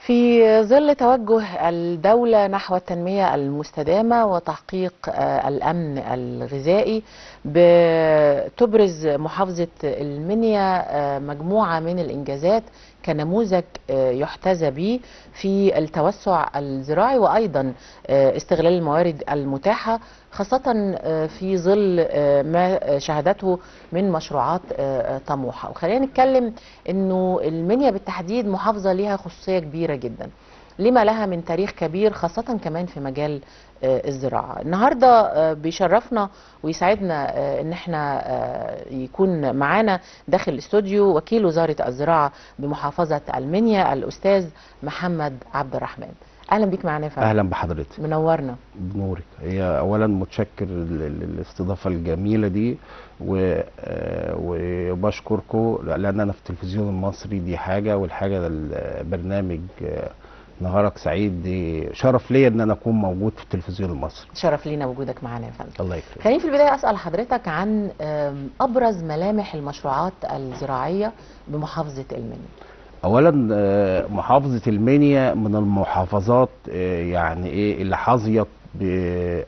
في ظل توجه الدولة نحو التنمية المستدامة وتحقيق الأمن الغذائي، بتبرز محافظة المنيا مجموعة من الإنجازات كنموذج يحتذى به في التوسع الزراعي وأيضا استغلال الموارد المتاحة، خاصة في ظل ما شهدته من مشروعات طموحة. وخلينا نتكلم أنه المنيا بالتحديد محافظة لها خصوصية كبيرة جدا، لما لها من تاريخ كبير خاصة كمان في مجال الزراعة. النهاردة بيشرفنا ويسعدنا ان احنا يكون معانا داخل الاستوديو وكيل وزارة الزراعة بمحافظة المنيا الأستاذ محمد عبد الرحمن. اهلا بيك معانا يا فندم. اهلا بحضرتك، منورنا. بنورك. هي اولا متشكر الاستضافه الجميله دي وبشكركم لان انا في التلفزيون المصري، دي حاجه، والحاجه البرنامج نهارك سعيد دي شرف ليا ان انا اكون موجود في التلفزيون المصري. شرف لينا وجودك معانا يا فندم. الله يكرمك. خليني في البدايه اسال حضرتك عن ابرز ملامح المشروعات الزراعيه بمحافظه المنيا. اولا محافظه المنيا من المحافظات يعني ايه اللي حظيت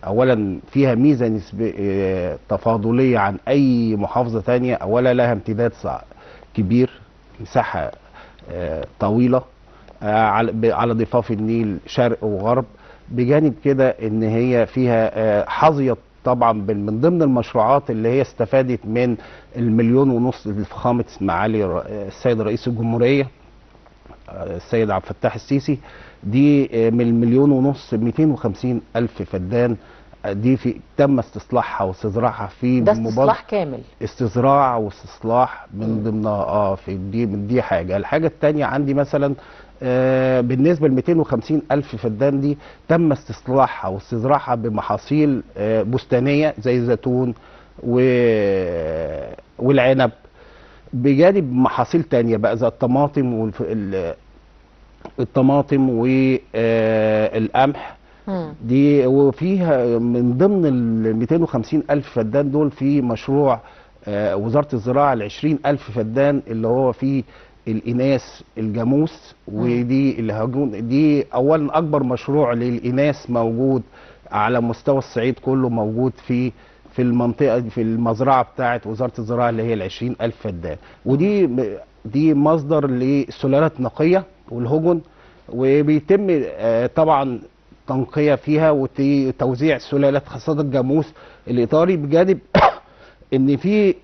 اولا فيها ميزه نسبيه تفاضليه عن اي محافظه ثانيه. اولا لها امتداد كبير، مساحه طويله على ضفاف النيل شرق وغرب، بجانب كده ان هي فيها حظيت طبعا من ضمن المشروعات اللي هي استفادت من المليون ونص لفخامه معالي السيد رئيس الجمهوريه السيد عبد الفتاح السيسي. دي من المليون ونص 250 ألف فدان، دي تم استصلاحها واستزراعها في ده استصلاح كامل، استزراع واستصلاح من ضمنها في دي حاجه. الحاجه الثانيه عندي مثلا بالنسبه ل 250 ألف فدان دي تم استصلاحها واستزراعها بمحاصيل بستانيه زي الزيتون والعنب، بجانب محاصيل تانية بقى زي الطماطم والقمح. دي وفيها من ضمن ال 250 ألف فدان دول في مشروع وزارة الزراعة ال 20 ألف فدان اللي هو فيه الإناث الجاموس. ودي دي أولا أكبر مشروع للإناث موجود على مستوى الصعيد كله، موجود في المنطقة في المزرعة بتاعت وزارة الزراعة اللي هي ال 20 ألف فدان. ودي مصدر لسلالات نقية والهجن، وبيتم طبعا تنقية فيها وتوزيع سلالات خاصة الجاموس الإيطالي، بجانب ان في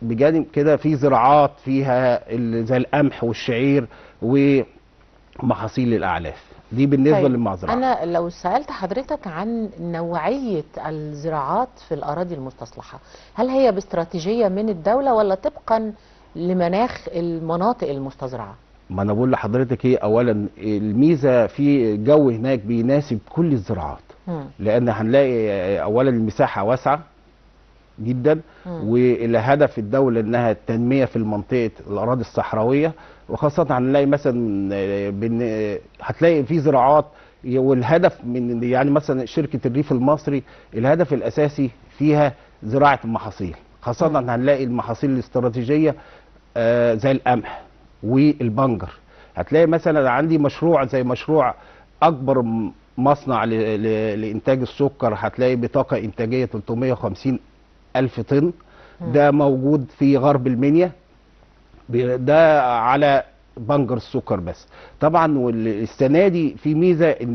بجانب كده في زراعات فيها زي القمح والشعير ومحاصيل الأعلاف. دي بالنسبة للمزرعة. أنا لو سألت حضرتك عن نوعية الزراعات في الأراضي المستصلحة، هل هي باستراتيجية من الدولة ولا طبقا لمناخ المناطق المستزرعة؟ ما أنا بقول لحضرتك هي أولا الميزة في الجو هناك بيناسب كل الزراعات، لأن هنلاقي أولا المساحة واسعة جدا، والهدف الدولة انها التنمية في منطقة الاراضي الصحراوية، وخاصة هنلاقي مثلا هتلاقي في زراعات، والهدف من يعني مثلا شركة الريف المصري الهدف الاساسي فيها زراعة المحاصيل، خاصة هنلاقي المحاصيل الاستراتيجية زي القمح والبنجر. هتلاقي مثلا عندي مشروع زي مشروع اكبر مصنع لانتاج السكر، هتلاقي بطاقة انتاجية 350 ألف طن، ده موجود في غرب المنيا، ده على بنجر السكر بس. طبعا والسنه دي في ميزه ان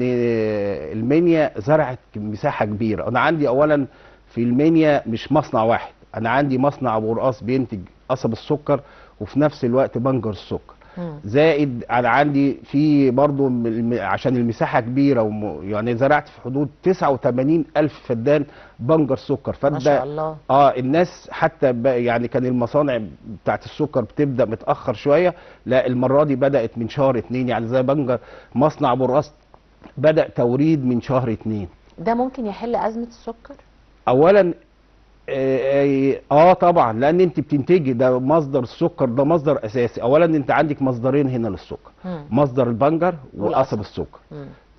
المنيا زرعت مساحه كبيره. انا عندي اولا في المنيا مش مصنع واحد، انا عندي مصنع ابو رقاص بينتج قصب السكر وفي نفس الوقت بنجر السكر، زائد انا عندي في برضو عشان المساحه كبيره يعني زرعت في حدود 89 ألف فدان بنجر سكر. ما شاء الله. الناس حتى يعني كان المصانع بتاعت السكر بتبدا متاخر شويه، لا المره دي بدات من شهر 2، يعني زي بنجر مصنع ابو الراس بدا توريد من شهر 2. ده ممكن يحل ازمه السكر؟ اولا طبعا، لان انت بتنتجي، ده مصدر السكر، ده مصدر اساسي. اولا انت عندك مصدرين هنا للسكر، مصدر البنجر وقصب السكر.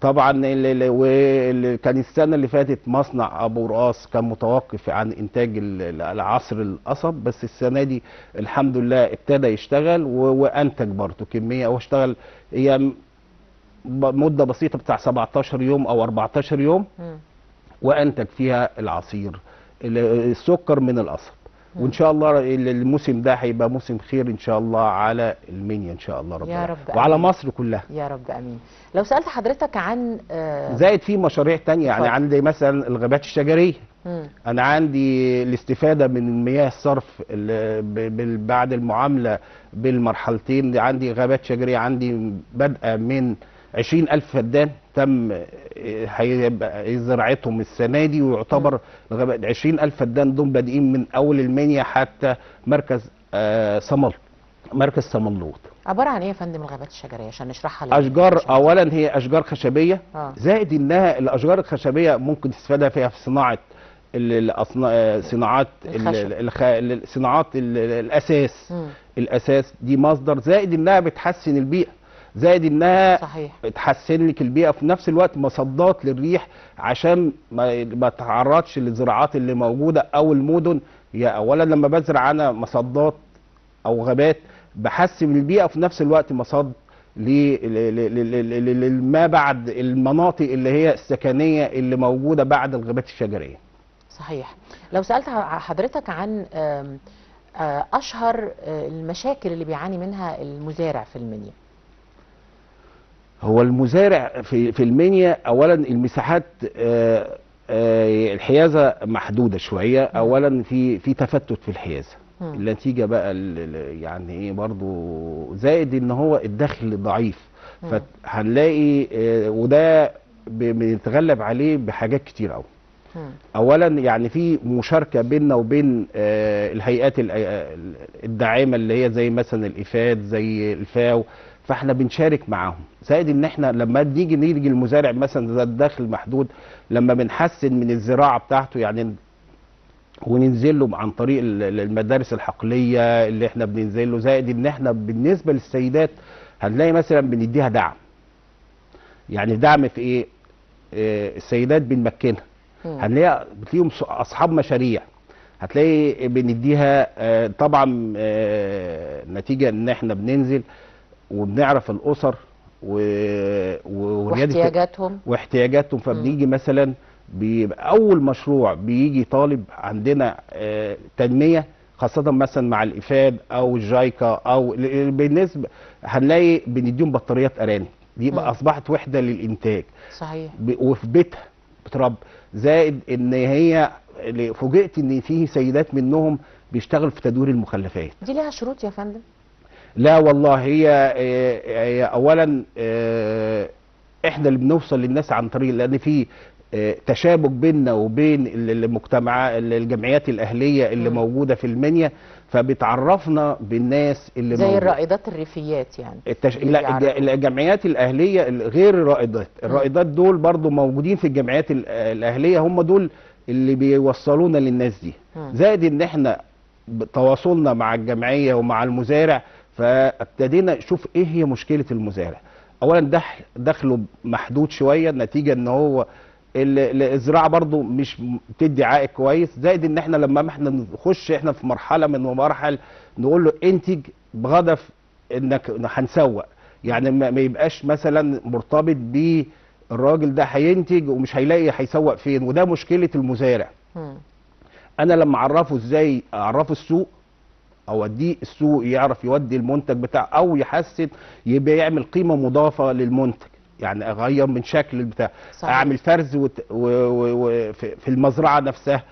طبعا اللي كان السنه اللي فاتت مصنع ابو رقاص كان متوقف عن انتاج العصر القصب، بس السنه دي الحمد لله ابتدى يشتغل وانتج برضه كميه، واشتغل. هي مده بسيطه بتاع 17 يوم او 14 يوم، وانتج فيها العصير السكر من القصب. وان شاء الله الموسم ده هيبقى موسم خير ان شاء الله على المنيا ان شاء الله يا رب وعلى أمين. مصر كلها يا رب امين. لو سالت حضرتك عن زائد في مشاريع تانية، يعني عندي مثلا الغابات الشجريه. انا عندي الاستفاده من مياه الصرف بعد المعامله بالمرحلتين. عندي غابات شجريه، عندي بادئه من 20,000 فدان تم هيبقى زراعتهم السنه دي، ويعتبر 20,000 فدان دول بادئين من اول المنيا حتى مركز مركز صملوط. عباره عن ايه يا فندم الغابات الشجريه عشان نشرحها اشجار، اولا هي اشجار خشبيه، زائد انها الاشجار الخشبيه ممكن تستفادها فيها في صناعه صناعات صناعات الاساس. الاساس دي مصدر، زائد انها بتحسن البيئه، زائد انها صحيح تحسن لك البيئه، في نفس الوقت مصدات للريح عشان ما تتعرضش للزراعات اللي موجوده او المدن. يا اولا لما بزرع انا مصدات او غابات بحسن البيئه، وفي نفس الوقت مصد لما بعد المناطق اللي هي السكنيه اللي موجوده بعد الغابات الشجريه. صحيح. لو سالت حضرتك عن اشهر المشاكل اللي بيعاني منها المزارع في المنيا. هو المزارع في المنيا اولا المساحات الحيازه محدوده شويه، اولا في تفتت في الحيازه. النتيجه بقى يعني ايه برضو، زائد ان هو الدخل ضعيف، فهنلاقي وده بنتغلب عليه بحاجات كتير قوي. اولا يعني في مشاركه بيننا وبين الهيئات الداعمه اللي هي زي مثلا الافاد زي الفاو، فاحنا بنشارك معاهم. زائد ان احنا لما نيجي المزارع مثلا ذات دخل محدود، لما بنحسن من الزراعه بتاعته يعني وننزل له عن طريق المدارس الحقليه اللي احنا بننزل له، زائد ان احنا بالنسبه للسيدات هنلاقي مثلا بنديها دعم. يعني دعم في ايه؟ السيدات بنمكنها، بتلاقيهم اصحاب مشاريع، هتلاقي بنديها طبعا نتيجه ان احنا بننزل وبنعرف الاسر واحتياجاتهم فبنيجي مثلا بيبقى اول مشروع بيجي طالب عندنا تنميه، خاصه مثلا مع الافاد او الجايكا او بالنسبه هنلاقي بنديهم بطاريات ارانب، دي بقى اصبحت وحده للانتاج. صحيح. وفي بيتها بتربي، زائد ان هي فوجئت ان في سيدات منهم بيشتغلوا في تدوير المخلفات. دي لها شروط يا فندم؟ لا والله، هي اولا احنا اللي بنوصل للناس عن طريق، لان في تشابك بيننا وبين الجمعيات الاهليه اللي موجوده في المنيا، فبتعرفنا بالناس اللي زي الرائدات الريفيات يعني. لا الجمعيات الاهليه غير الرائدات، الرائدات دول برضو موجودين في الجمعيات الاهليه، هم دول اللي بيوصلونا للناس دي. زائد ان احنا تواصلنا مع الجمعيه ومع المزارع، فابتدينا نشوف ايه هي مشكله المزارع. اولا دخله محدود شويه، نتيجه ان هو الزراعه برضو مش بتدي عائد كويس، زائد ان احنا لما احنا نخش احنا في مرحله من المراحل نقول له انتج بغضف انك هنسوق، يعني ما يبقاش مثلا مرتبط بالراجل ده هينتج ومش هيلاقي هيسوق فين، وده مشكله المزارع. انا لما اعرفه ازاي اعرفه السوق، اوديه السوق يعرف يودي المنتج بتاعه، او يحسن يبقى يعمل قيمه مضافه للمنتج، يعني اغير من شكل البتاع. صحيح. اعمل فرز في المزرعه نفسها،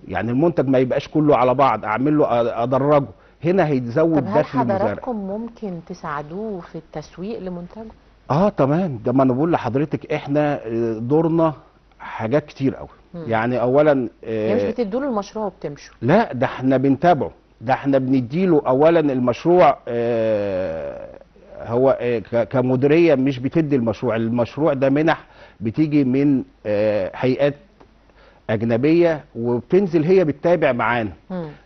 يعني المنتج ما يبقاش كله على بعض، اعمل له ادرجه، هنا هيزود دخل المزارع. طب هل حضراتكم ممكن تساعدوه في التسويق لمنتجه؟ تمام، ده ما انا بقول لحضرتك احنا دورنا حاجات كتير قوي. يعني اولا يعني مش بتدوا له المشروع وبتمشوا؟ لا، ده احنا بنتابعه، ده احنا بنديله اولا المشروع هو كمديريه مش بتدي المشروع ده منح بتيجي من هيئات اجنبيه وبتنزل هي بتتابع معانا.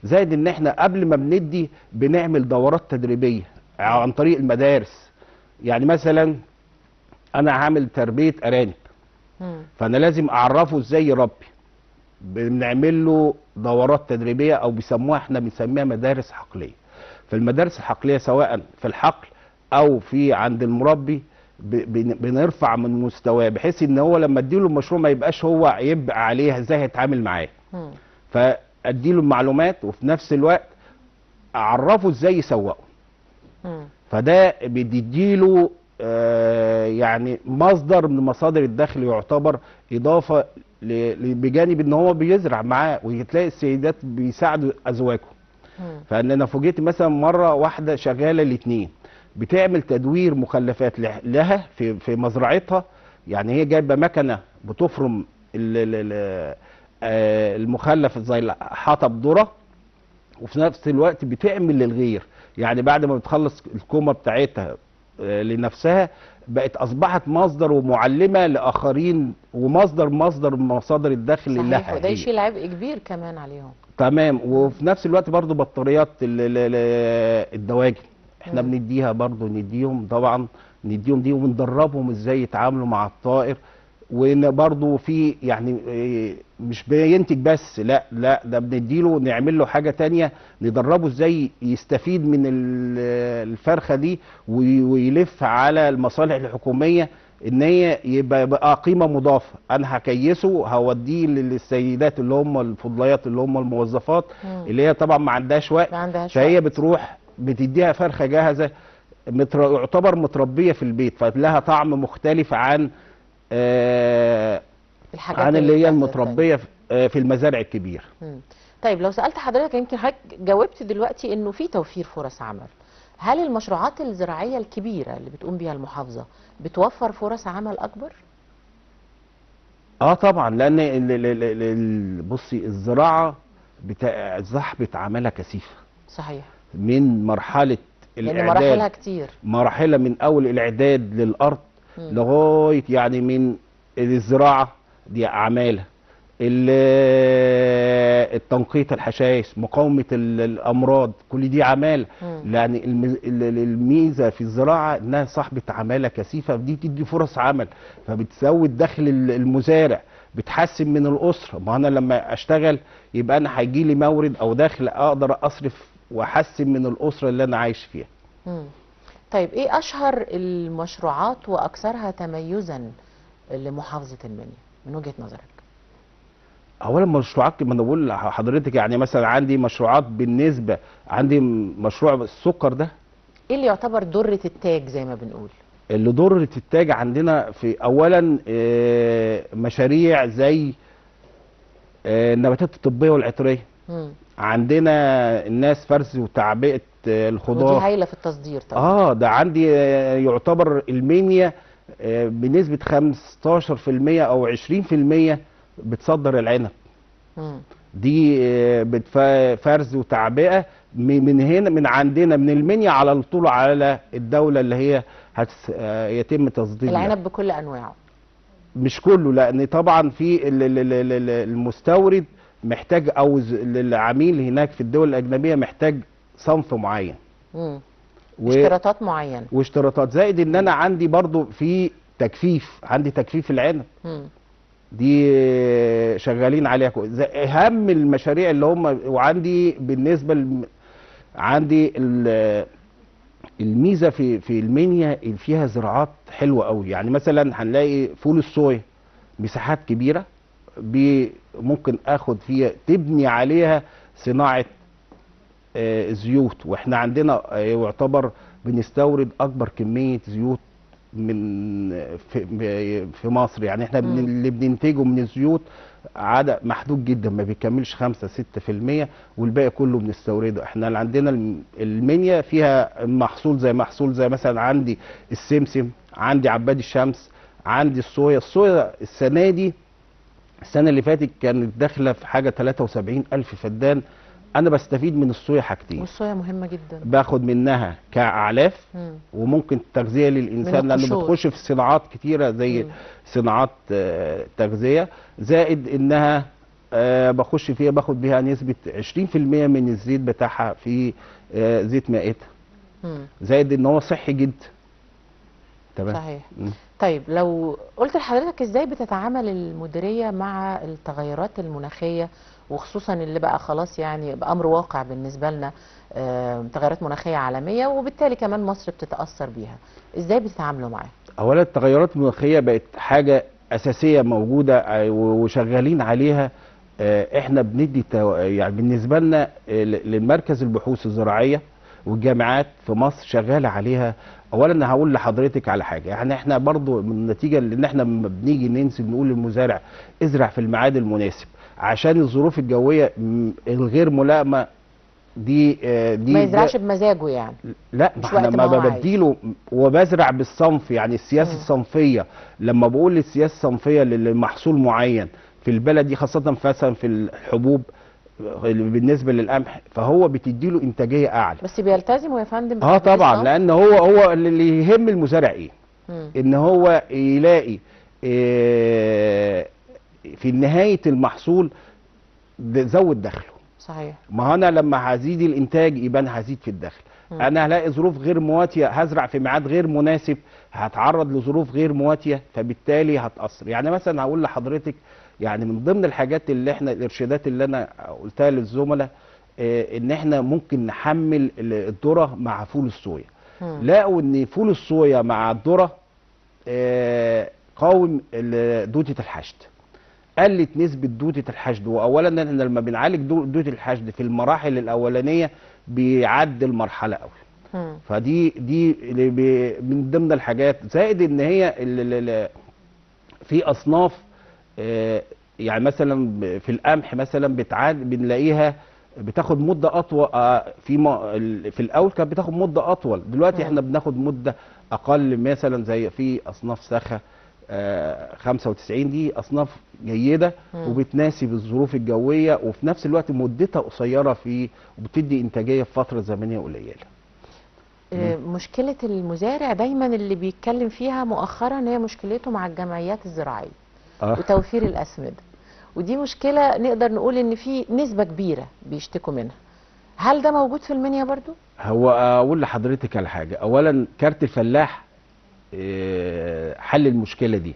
زائد ان احنا قبل ما بندي بنعمل دورات تدريبيه عن طريق المدارس. يعني مثلا انا عامل تربيه ارانب، فانا لازم اعرفه ازاي يربي، بنعمل له دورات تدريبيه او احنا بنسميها مدارس حقليه. في المدارس الحقليه سواء في الحقل او في عند المربي بنرفع من مستواه، بحيث ان هو لما اديله المشروع ما يبقاش هو يبقى عليه ازاي هيتعامل معاه. فاديله المعلومات وفي نفس الوقت اعرفه ازاي يسوقه. فده بيديله يعني مصدر من مصادر الدخل، يعتبر اضافه بجانب ان هو بيزرع معاه، وتلاقي السيدات بيساعدوا ازواجهم. فان انا فوجئت مثلا مره واحده شغاله الاثنين بتعمل تدوير مخلفات لها في مزرعتها، يعني هي جايبه مكنه بتفرم المخلف زي حطب ذره، وفي نفس الوقت بتعمل للغير. يعني بعد ما بتخلص الكومه بتاعتها لنفسها، بقت اصبحت مصدر ومعلمه لاخرين، ومصدر من مصادر الدخل لها. صحيح، وده يشيل عبء كبير كمان عليهم. تمام. وفي نفس الوقت برضو بطاريات الدواجن احنا بنديها برضو، نديهم طبعا، نديهم دي وبندربهم ازاي يتعاملوا مع الطائر. وان برضو في يعني مش بينتج بس، لا ده بنديله نعمل له حاجه تانية، ندربه ازاي يستفيد من الفرخه دي ويلف على المصالح الحكوميه، ان هي يبقى قيمه مضافه. انا هكيسه هوديه للسيدات اللي هم الفضليات اللي هم الموظفات اللي هي طبعا ما عندهاش وقت، فهي بتروح بتديها فرخه جاهزه يعتبر متربيه في البيت، فلها طعم مختلف عن الحاجات اللي هي المتربيه في المزارع الكبيره. طيب لو سالت حضرتك، يمكن حضرتك جاوبت دلوقتي انه في توفير فرص عمل، هل المشروعات الزراعيه الكبيره اللي بتقوم بيها المحافظه بتوفر فرص عمل اكبر؟ طبعا، لان بصي الزراعه زحمه عملها كثيفه. صحيح. من مرحله لان مراحلها كتير، مراحلها من اول الاعداد للارض لغايه يعني من الزراعه دي اعمالها، التنقيط الحشائش، مقاومه الامراض، كل دي عماله. يعني الميزه في الزراعه انها صاحبه عماله كثيفه، دي بتدي فرص عمل، فبتزود دخل المزارع، بتحسن من الاسره. ما انا لما اشتغل يبقى انا هيجي لي مورد او دخل اقدر اصرف واحسن من الاسره اللي انا عايش فيها. طيب ايه اشهر المشروعات واكثرها تميزا لمحافظه المنيا من وجهه نظرك؟ اولا مشروعات، ما انا بقول لحضرتك يعني مثلا عندي مشروعات، بالنسبه عندي مشروع السكر ده. ايه اللي يعتبر درة التاج زي ما بنقول؟ اللي درة التاج عندنا في اولا مشاريع زي النباتات الطبيه والعطريه. عندنا الناس فرز وتعبئه الخضار، ودي هايله في التصدير طبعا. ده عندي يعتبر المنيا بنسبه 15% او 20% بتصدر العنب. دي فرز وتعبئه من هنا، من عندنا من المنيا على طول على الدوله اللي هي يتم تصدير العنب بكل انواعه. مش كله، لان طبعا في المستورد محتاج، او العميل هناك في الدول الاجنبيه محتاج صنف معين اشتراطات معينه، واشتراطات زائد ان انا عندي برضو في تجفيف، عندي تجفيف العنب. دي شغالين عليها اهم المشاريع اللي هم. وعندي بالنسبه عندي الميزه في المنيا فيها زراعات حلوه قوي. يعني مثلا هنلاقي فول الصويا مساحات كبيره، ممكن اخد فيها تبني عليها صناعه زيوت. واحنا عندنا يعتبر بنستورد اكبر كميه زيوت من في مصر. يعني احنا اللي بننتجه من الزيوت عدد محدود جدا، ما بيكملش 5-6%، والباقي كله بنستورده. احنا اللي عندنا المنيا فيها محصول زي مثلا عندي السمسم، عندي عباد الشمس، عندي الصويا السنه اللي فاتت كانت داخله في حاجه 73,000 فدان. انا بستفيد من الصويا حاجتين، والصويا مهمه جدا، باخد منها كاعلاف وممكن تغذيه للانسان، لانه بتخش في صناعات كتيره زي صناعات تغذيه، زائد انها بخش فيها باخد بيها نسبه 20% من الزيت بتاعها في زيت مائتها، زائد ان هو صحي جدا. تمام. صحيح. طيب لو قلت لحضرتك ازاي بتتعامل المديريه مع التغيرات المناخيه، وخصوصا اللي بقى خلاص يعني بأمر واقع بالنسبة لنا، تغيرات مناخية عالمية، وبالتالي كمان مصر بتتأثر بيها، ازاي بتتعاملوا معاها؟ اولا التغيرات المناخيه بقت حاجه اساسيه موجوده وشغالين عليها. احنا بندي يعني بالنسبه لنا للمركز البحوث الزراعيه والجامعات في مصر شغاله عليها. اولا هقول لحضرتك على حاجه، يعني احنا برضو من النتيجه ان احنا لما بنيجي ننزل نقول للمزارع ازرع في الميعاد المناسب عشان الظروف الجويه الغير ملائمه دي ما يزرعش بمزاجه يعني. لا، ما احنا ما بديله وبزرع بالصنف. يعني السياسه الصنفيه، لما بقول السياسه الصنفيه لمحصول معين في البلد دي خاصه مثلا في الحبوب بالنسبه للقمح، فهو بتديله انتاجيه اعلى. بس بيلتزموا يا فندم طبعا، لان هو اللي يهم المزارع ايه؟ ان هو يلاقي في نهايه المحصول زود دخله. صحيح. ما انا لما هزيد الانتاج يبقى انا هزيد في الدخل. انا هلاقي ظروف غير مواتيه، هزرع في ميعاد غير مناسب، هتعرض لظروف غير مواتيه، فبالتالي هتاثر. يعني مثلا هقول لحضرتك، يعني من ضمن الحاجات اللي احنا الارشادات اللي انا قلتها للزملاء ان احنا ممكن نحمل الذره مع فول الصويا. لقوا ان فول الصويا مع الذره قاوم دوده الحشد، قلت نسبه دوده الحشد. واولا احنا لما بنعالج دوده الحشد في المراحل الاولانيه بيعدي المرحله قوي. فدي من ضمن الحاجات، زائد ان هي في اصناف يعني مثلا في القمح مثلا بنلاقيها بتاخد مده اطول. في الاول كانت بتاخد مده اطول، دلوقتي احنا بناخد مده اقل. مثلا زي في اصناف سخا 95 دي اصناف جيده وبتناسب الظروف الجويه، وفي نفس الوقت مدتها قصيره وبتدي انتاجيه في فتره زمنيه قليله. مشكله المزارع دايما اللي بيتكلم فيها مؤخرا هي مشكلته مع الجمعيات الزراعيه وتوفير الاسمده، ودي مشكله نقدر نقول ان في نسبه كبيره بيشتكوا منها. هل ده موجود في المنيا برضو؟ هو اقول لحضرتك على حاجه، اولا كارت الفلاح حل المشكله دي.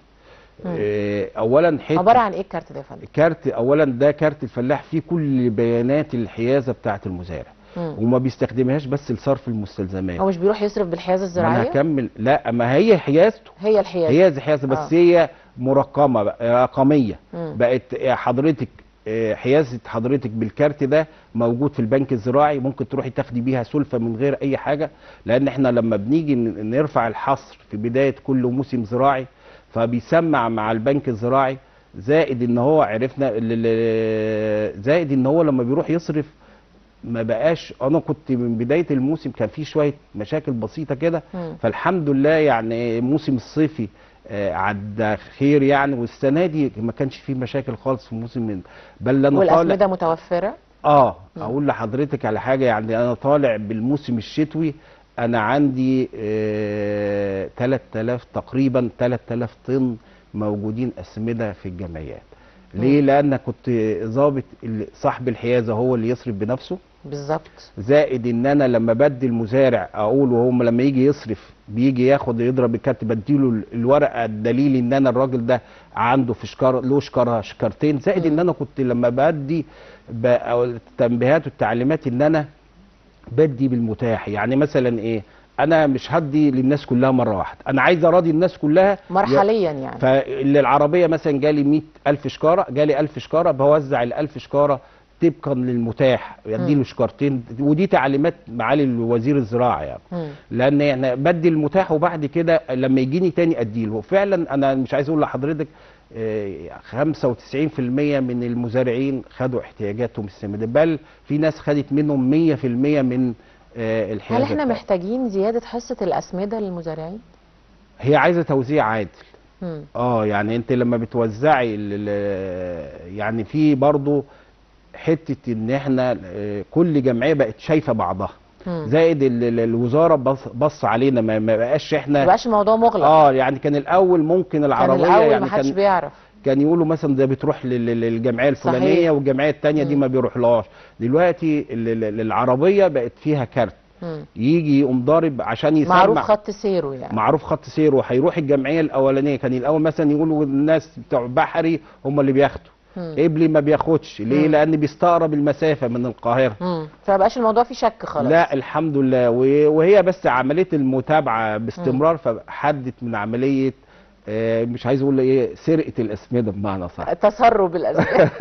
اولا عباره عن ايه الكارت ده يا فندم؟ كارت اولا ده كارت الفلاح فيه كل بيانات الحيازه بتاعه المزارع، وما بيستخدمهاش بس لصرف المستلزمات. هو مش بيروح يصرف بالحيازه الزراعيه؟ انا هكمل. لا، ما هي حيازته، هي الحيازه حيازه بس هي مرقمه بقى، رقميه. بقت حضرتك حيازه حضرتك بالكارت ده موجود في البنك الزراعي، ممكن تروحي تاخدي بيها سلفه من غير اي حاجه. لان احنا لما بنيجي نرفع الحصر في بدايه كل موسم زراعي فبيسمع مع البنك الزراعي، زائد ان هو عرفنا زائد ان هو لما بيروح يصرف ما بقاش. انا كنت من بدايه الموسم كان في شويه مشاكل بسيطه كده، فالحمد لله يعني الموسم الصيفي عدى خير يعني، والسنه دي ما كانش فيه مشاكل خالص في الموسم. بل انا والاسمده متوفره. اقول لحضرتك على حاجه، يعني انا طالع بالموسم الشتوي انا عندي 3000 تقريبا 3000 طن موجودين اسمده في الجمعيات. ليه؟ لان كنت ظابط صاحب الحيازه هو اللي يصرف بنفسه بالظبط، زائد ان انا لما بدي المزارع اقول، وهم لما يجي يصرف بيجي ياخد يضرب الكارت، بديله الورقه الدليل ان انا الراجل ده عنده في شكاره له شكارتين، زائد ان انا كنت لما بدي التنبيهات والتعليمات ان انا بدي بالمتاح. يعني مثلا ايه، انا مش هدي للناس كلها مره واحده، انا عايز اراضي الناس كلها مرحليا يعني. فاللي العربيه مثلا جالي 100,000 شكاره، جالي 1000 شكاره، بوزع ال1000 شكاره طبقا للمتاح، يدي له شكارتين. ودي تعليمات معالي وزير الزراعه يعني. لان يعني بدي المتاح وبعد كده لما يجيني تاني اديله. فعلا انا مش عايز اقول لحضرتك 95% من المزارعين خدوا احتياجاتهم السماد، بل في ناس خدت منهم 100% من الحيازه. هل احنا محتاجين زياده حصه الاسمده للمزارعين؟ هي عايزه توزيع عادل. يعني انت لما بتوزعي يعني في برضو حته ان احنا كل جمعيه بقت شايفه بعضها، زائد الوزاره بص علينا، ما بقاش احنا، ما بقاش الموضوع مغلق. يعني كان الاول ممكن العربيه كان الأول يعني ما حدش بيعرف، كان يقولوا مثلا ده بتروح للجمعيه الفلانيه والجمعيه الثانيه دي ما بيروحلهاش. دلوقتي العربيه بقت فيها كارت، يجي يقوم ضارب عشان يسمع، معروف خط سيره يعني، معروف خط سيره، هيروح الجمعيه الاولانيه. كان الاول مثلا يقولوا الناس بتوع بحري هم اللي بياخدوا، قبلي ما بياخدش ليه؟ لان بيستقرب المسافه من القاهره. فما بقاش الموضوع فيه شك خلاص. لا الحمد لله، وهي بس عمليه المتابعه باستمرار فحدت من عمليه مش عايز اقول ايه، سرقه الاسمده بمعنى صح، تسرب الاسمده.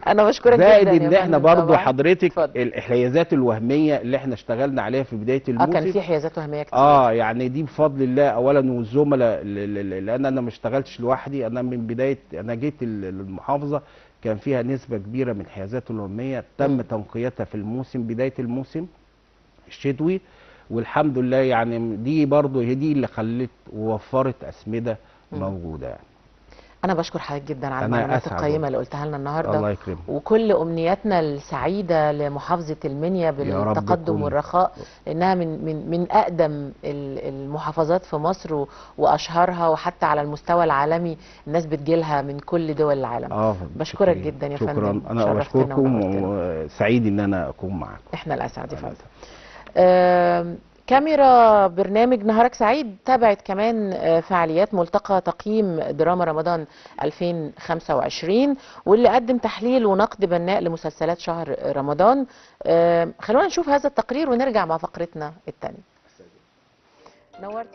انا بشكرك جدا زائد يا ان احنا فندم. برضو طبعا حضرتك اتفضل. الحيازات الوهميه اللي احنا اشتغلنا عليها في بدايه الموسم كان في حيازات وهميه كتير. يعني دي بفضل الله اولا والزملاء، لان انا ما اشتغلتش لوحدي، انا من بدايه انا جيت المحافظه كان فيها نسبه كبيره من الحيازات الوهميه تم تنقيتها في الموسم، بدايه الموسم الشتوي، والحمد لله يعني دي برضو هي دي اللي خلت ووفرت اسمده موجوده يعني. أنا بشكر حضرتك جدا على المعلومات القيمة اللي قلتها لنا النهارده. الله يكرمك. وكل أمنياتنا السعيدة لمحافظة المنيا بالتقدم والرخاء، لأنها من أقدم المحافظات في مصر وأشهرها، وحتى على المستوى العالمي الناس بتجيلها من كل دول العالم. بشكرك جدا يا فندم. شكرا، أنا بشكركم وسعيد إن أنا أكون معاكم. إحنا الأسعد يا فندم. كاميرا برنامج نهارك سعيد تابعت كمان فعاليات ملتقى تقييم دراما رمضان 2025، واللي قدم تحليل ونقد بناء لمسلسلات شهر رمضان. خلونا نشوف هذا التقرير ونرجع مع فقرتنا الثانية. نورت.